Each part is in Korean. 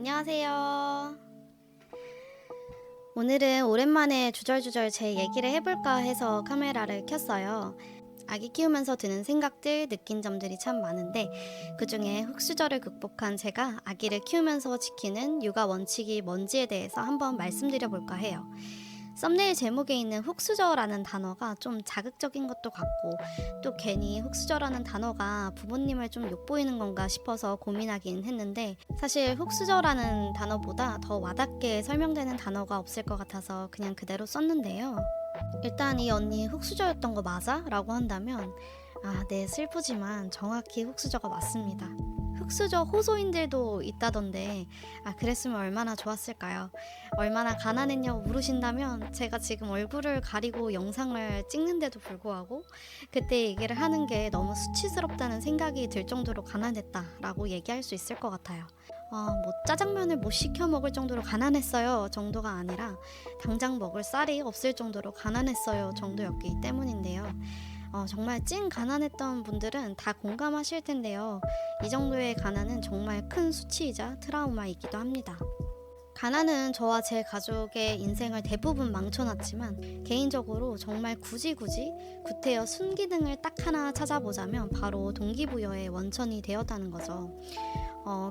안녕하세요. 오늘은 오랜만에 주절주절 제 얘기를 해볼까 해서 카메라를 켰어요. 아기 키우면서 드는 생각들, 느낀 점들이 참 많은데 그중에 흙수저를 극복한 제가 아기를 키우면서 지키는 육아 원칙이 뭔지에 대해서 한번 말씀드려볼까 해요. 썸네일 제목에 있는 흙수저라는 단어가 좀 자극적인 것도 같고 또 괜히 흙수저라는 단어가 부모님을 좀 욕보이는 건가 싶어서 고민하긴 했는데 사실 흙수저라는 단어보다 더 와닿게 설명되는 단어가 없을 것 같아서 그냥 그대로 썼는데요. 일단 이 언니 흙수저였던 거 맞아? 라고 한다면 네, 슬프지만 정확히 흙수저가 맞습니다. 흙수저 호소인들도 있다던데 그랬으면 얼마나 좋았을까요? 얼마나 가난했냐고 물으신다면 제가 지금 얼굴을 가리고 영상을 찍는데도 불구하고 그때 얘기를 하는 게 너무 수치스럽다는 생각이 들 정도로 가난했다라고 얘기할 수 있을 것 같아요. 뭐 짜장면을 못 시켜 먹을 정도로 가난했어요 정도가 아니라 당장 먹을 쌀이 없을 정도로 가난했어요 정도였기 때문인데요. 정말 찐 가난했던 분들은 다 공감하실 텐데요. 이 정도의 가난은 정말 큰 수치이자 트라우마이기도 합니다. 가난은 저와 제 가족의 인생을 대부분 망쳐놨지만 개인적으로 정말 굳이 구태여 순기능을 딱 하나 찾아보자면 바로 동기부여의 원천이 되었다는 거죠.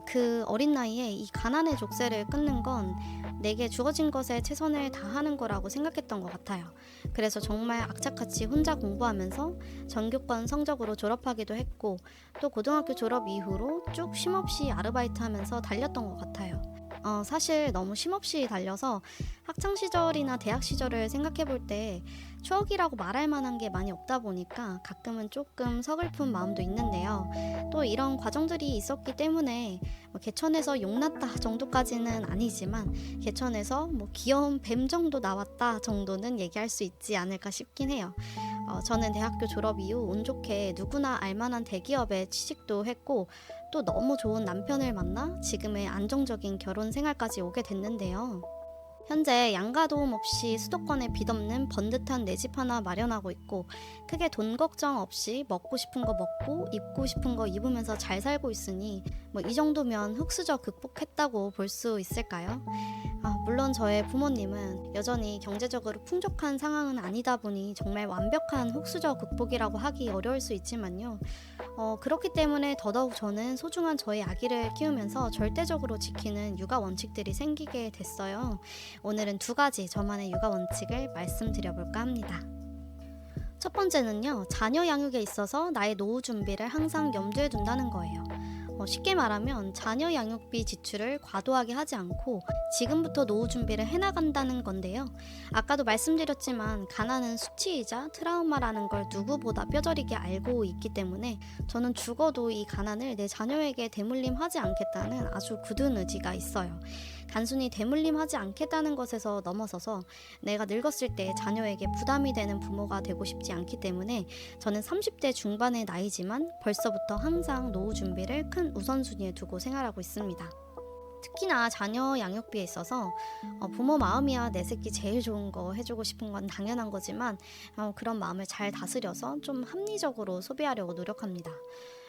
그 어린 나이에 이 가난의 족쇄를 끊는 건 내게 주어진 것에 최선을 다하는 거라고 생각했던 것 같아요. 그래서 정말 악착같이 혼자 공부하면서 전교권 성적으로 졸업하기도 했고 또 고등학교 졸업 이후로 쭉 쉼없이 아르바이트하면서 달렸던 것 같아요. 사실 너무 쉼없이 달려서 학창시절이나 대학시절을 생각해볼 때 추억이라고 말할 만한 게 많이 없다 보니까 가끔은 조금 서글픈 마음도 있는데요. 또 이런 과정들이 있었기 때문에 개천에서 용났다 정도까지는 아니지만 개천에서 귀여운 뱀 정도 나왔다 정도는 얘기할 수 있지 않을까 싶긴 해요. 저는 대학교 졸업 이후 운 좋게 누구나 알만한 대기업에 취직도 했고 또 너무 좋은 남편을 만나 지금의 안정적인 결혼 생활까지 오게 됐는데요. 현재 양가 도움 없이 수도권에 빚 없는 번듯한 내 집 하나 마련하고 있고 크게 돈 걱정 없이 먹고 싶은 거 먹고 입고 싶은 거 입으면서 잘 살고 있으니 이 정도면 흙수저 극복했다고 볼 수 있을까요? 물론 저의 부모님은 여전히 경제적으로 풍족한 상황은 아니다 보니 정말 완벽한 흙수저 극복이라고 하기 어려울 수 있지만요. 그렇기 때문에 더더욱 저는 소중한 저의 아기를 키우면서 절대적으로 지키는 육아 원칙들이 생기게 됐어요. 오늘은 두 가지 저만의 육아 원칙을 말씀드려볼까 합니다. 첫 번째는요, 자녀 양육에 있어서 나의 노후 준비를 항상 염두에 둔다는 거예요. 쉽게 말하면 자녀 양육비 지출을 과도하게 하지 않고 지금부터 노후 준비를 해나간다는 건데요. 아까도 말씀드렸지만 가난은 수치이자 트라우마라는 걸 누구보다 뼈저리게 알고 있기 때문에 저는 죽어도 이 가난을 내 자녀에게 대물림하지 않겠다는 아주 굳은 의지가 있어요. 단순히 대물림하지 않겠다는 것에서 넘어서서 내가 늙었을 때 자녀에게 부담이 되는 부모가 되고 싶지 않기 때문에 저는 30대 중반의 나이지만 벌써부터 항상 노후 준비를 큰 우선순위에 두고 생활하고 있습니다. 특히나 자녀 양육비에 있어서 부모 마음이야 내 새끼 제일 좋은 거 해주고 싶은 건 당연한 거지만 그런 마음을 잘 다스려서 좀 합리적으로 소비하려고 노력합니다.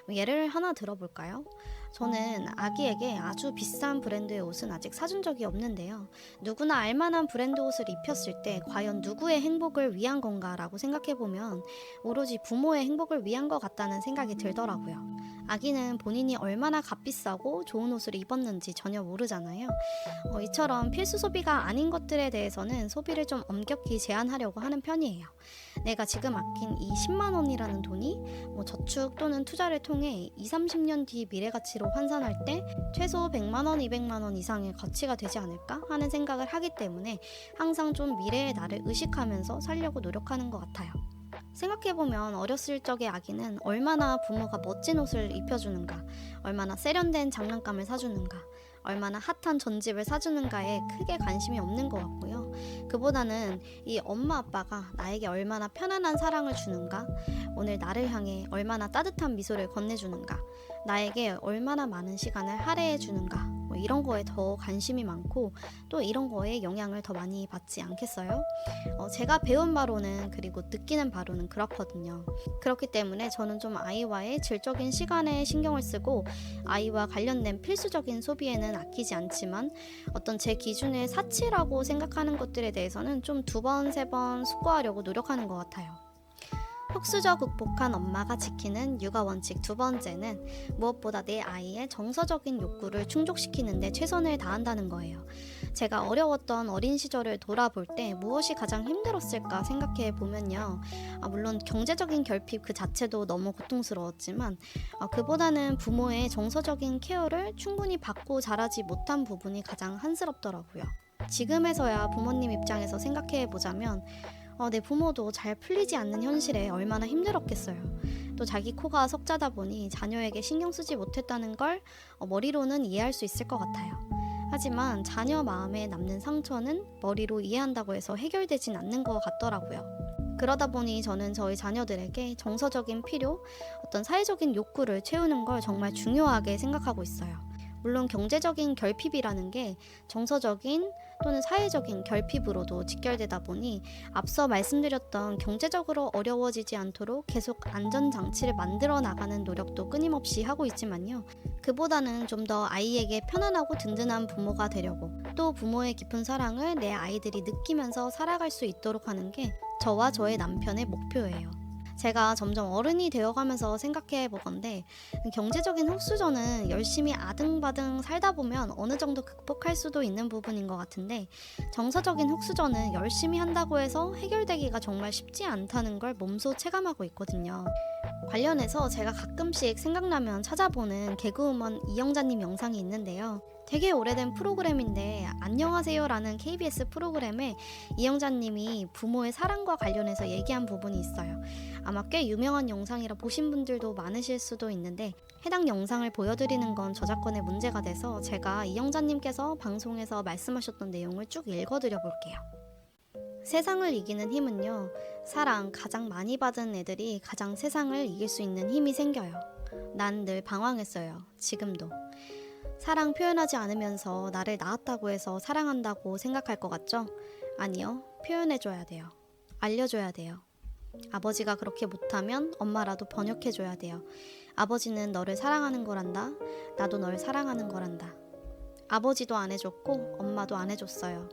예를 하나 들어볼까요? 저는 아기에게 아주 비싼 브랜드의 옷은 아직 사준 적이 없는데요. 누구나 알만한 브랜드 옷을 입혔을 때 과연 누구의 행복을 위한 건가라고 생각해보면 오로지 부모의 행복을 위한 것 같다는 생각이 들더라고요. 아기는 본인이 얼마나 값비싸고 좋은 옷을 입었는지 전혀 모르잖아요. 이처럼 필수 소비가 아닌 것들에 대해서는 소비를 좀 엄격히 제한하려고 하는 편이에요. 내가 지금 아낀 이 10만 원이라는 돈이 저축 또는 투자를 통해 20-30년 뒤 미래 가치로 환산할 때 최소 100만 원, 200만 원 이상의 가치가 되지 않을까 하는 생각을 하기 때문에 항상 좀 미래의 나를 의식하면서 살려고 노력하는 것 같아요. 생각해보면 어렸을 적의 아기는 얼마나 부모가 멋진 옷을 입혀주는가, 얼마나 세련된 장난감을 사주는가, 얼마나 핫한 전집을 사주는가에 크게 관심이 없는 것 같고요. 그보다는 이 엄마 아빠가 나에게 얼마나 편안한 사랑을 주는가, 오늘 나를 향해 얼마나 따뜻한 미소를 건네주는가, 나에게 얼마나 많은 시간을 할애해 주는가, 뭐 이런 거에 더 관심이 많고 또 이런 거에 영향을 더 많이 받지 않겠어요? 제가 배운 바로는 그리고 느끼는 바로는 그렇거든요. 그렇기 때문에 저는 좀 아이와의 질적인 시간에 신경을 쓰고 아이와 관련된 필수적인 소비에는 아끼지 않지만 어떤 제 기준의 사치라고 생각하는 것들에 대해서는 좀 2번, 3번 숙고하려고 노력하는 것 같아요. 흑수저 극복한 엄마가 지키는 육아 원칙 2번째는 무엇보다 내 아이의 정서적인 욕구를 충족시키는 데 최선을 다한다는 거예요. 제가 어려웠던 어린 시절을 돌아볼 때 무엇이 가장 힘들었을까 생각해 보면요. 물론 경제적인 결핍 그 자체도 너무 고통스러웠지만 그보다는 부모의 정서적인 케어를 충분히 받고 자라지 못한 부분이 가장 한스럽더라고요. 지금에서야 부모님 입장에서 생각해 보자면 내 부모도 잘 풀리지 않는 현실에 얼마나 힘들었겠어요. 또 자기 코가 석자다 보니 자녀에게 신경 쓰지 못했다는 걸 머리로는 이해할 수 있을 것 같아요. 하지만 자녀 마음에 남는 상처는 머리로 이해한다고 해서 해결되진 않는 것 같더라고요. 그러다 보니 저는 저희 자녀들에게 정서적인 필요, 어떤 사회적인 욕구를 채우는 걸 정말 중요하게 생각하고 있어요. 물론 경제적인 결핍이라는 게 정서적인 또는 사회적인 결핍으로도 직결되다 보니 앞서 말씀드렸던 경제적으로 어려워지지 않도록 계속 안전장치를 만들어 나가는 노력도 끊임없이 하고 있지만요. 그보다는 좀 더 아이에게 편안하고 든든한 부모가 되려고 또 부모의 깊은 사랑을 내 아이들이 느끼면서 살아갈 수 있도록 하는 게 저와 저의 남편의 목표예요. 제가 점점 어른이 되어가면서 생각해 보건데 경제적인 흑수저는 열심히 아등바등 살다 보면 어느 정도 극복할 수도 있는 부분인 것 같은데 정서적인 흑수저는 열심히 한다고 해서 해결되기가 정말 쉽지 않다는 걸 몸소 체감하고 있거든요. 관련해서 제가 가끔씩 생각나면 찾아보는 개그우먼 이영자님 영상이 있는데요. 되게 오래된 프로그램인데 안녕하세요라는 KBS 프로그램에 이영자님이 부모의 사랑과 관련해서 얘기한 부분이 있어요. 아마 꽤 유명한 영상이라 보신 분들도 많으실 수도 있는데 해당 영상을 보여드리는 건 저작권의 문제가 돼서 제가 이영자님께서 방송에서 말씀하셨던 내용을 쭉 읽어드려 볼게요. 세상을 이기는 힘은요, 사랑 가장 많이 받은 애들이 가장 세상을 이길 수 있는 힘이 생겨요. 난 늘 방황했어요. 지금도. 사랑 표현하지 않으면서 나를 낳았다고 해서 사랑한다고 생각할 것 같죠? 아니요. 표현해줘야 돼요. 알려줘야 돼요. 아버지가 그렇게 못하면 엄마라도 번역해줘야 돼요. 아버지는 너를 사랑하는 거란다. 나도 널 사랑하는 거란다. 아버지도 안 해줬고 엄마도 안 해줬어요.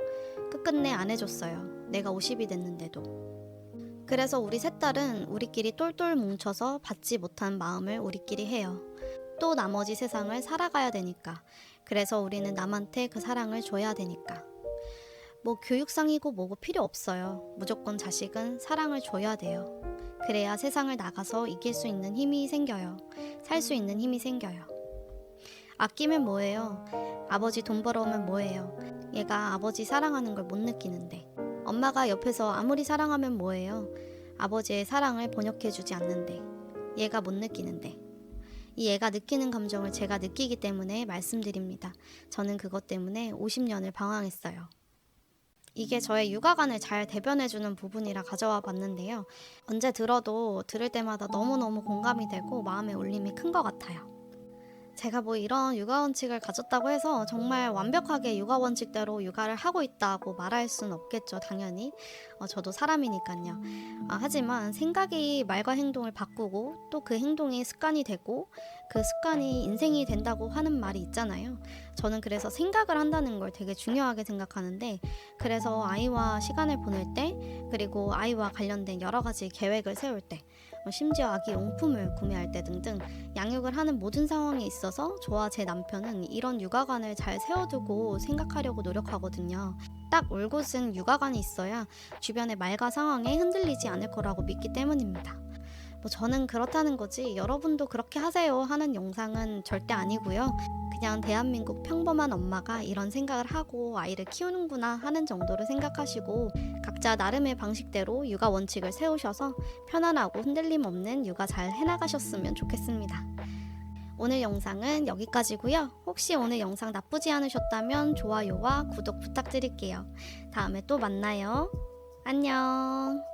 끝끝내 안 해줬어요. 내가 50이 됐는데도. 그래서 우리 셋 딸은 우리끼리 똘똘 뭉쳐서 받지 못한 마음을 우리끼리 해요. 또 나머지 세상을 살아가야 되니까. 그래서 우리는 남한테 그 사랑을 줘야 되니까. 뭐 교육상이고 뭐고 필요 없어요. 무조건 자식은 사랑을 줘야 돼요. 그래야 세상을 나가서 이길 수 있는 힘이 생겨요. 살 수 있는 힘이 생겨요. 아끼면 뭐예요? 아버지 돈 벌어오면 뭐예요? 얘가 아버지 사랑하는 걸 못 느끼는데. 엄마가 옆에서 아무리 사랑하면 뭐예요? 아버지의 사랑을 번역해주지 않는데. 얘가 못 느끼는데. 이 애가 느끼는 감정을 제가 느끼기 때문에 말씀드립니다. 저는 그것 때문에 50년을 방황했어요. 이게 저의 육아관을 잘 대변해주는 부분이라 가져와 봤는데요. 언제 들어도 들을 때마다 너무너무 공감이 되고 마음의 울림이 큰 것 같아요. 제가 뭐 이런 육아 원칙을 가졌다고 해서 정말 완벽하게 육아 원칙대로 육아를 하고 있다고 말할 수는 없겠죠, 당연히. 저도 사람이니까요. 하지만 생각이 말과 행동을 바꾸고 또 그 행동이 습관이 되고 그 습관이 인생이 된다고 하는 말이 있잖아요. 저는 그래서 생각을 한다는 걸 되게 중요하게 생각하는데 그래서 아이와 시간을 보낼 때 그리고 아이와 관련된 여러 가지 계획을 세울 때 심지어 아기 용품을 구매할 때 등등 양육을 하는 모든 상황에 있어서 저와 제 남편은 이런 육아관을 잘 세워두고 생각하려고 노력하거든요. 딱 올곧은 육아관이 있어야 주변의 말과 상황에 흔들리지 않을 거라고 믿기 때문입니다. 뭐 저는 그렇다는 거지 여러분도 그렇게 하세요 하는 영상은 절대 아니고요. 그냥 대한민국 평범한 엄마가 이런 생각을 하고 아이를 키우는구나 하는 정도로 생각하시고 각자 나름의 방식대로 육아 원칙을 세우셔서 편안하고 흔들림 없는 육아 잘 해나가셨으면 좋겠습니다. 오늘 영상은 여기까지고요. 혹시 오늘 영상 나쁘지 않으셨다면 좋아요와 구독 부탁드릴게요. 다음에 또 만나요. 안녕.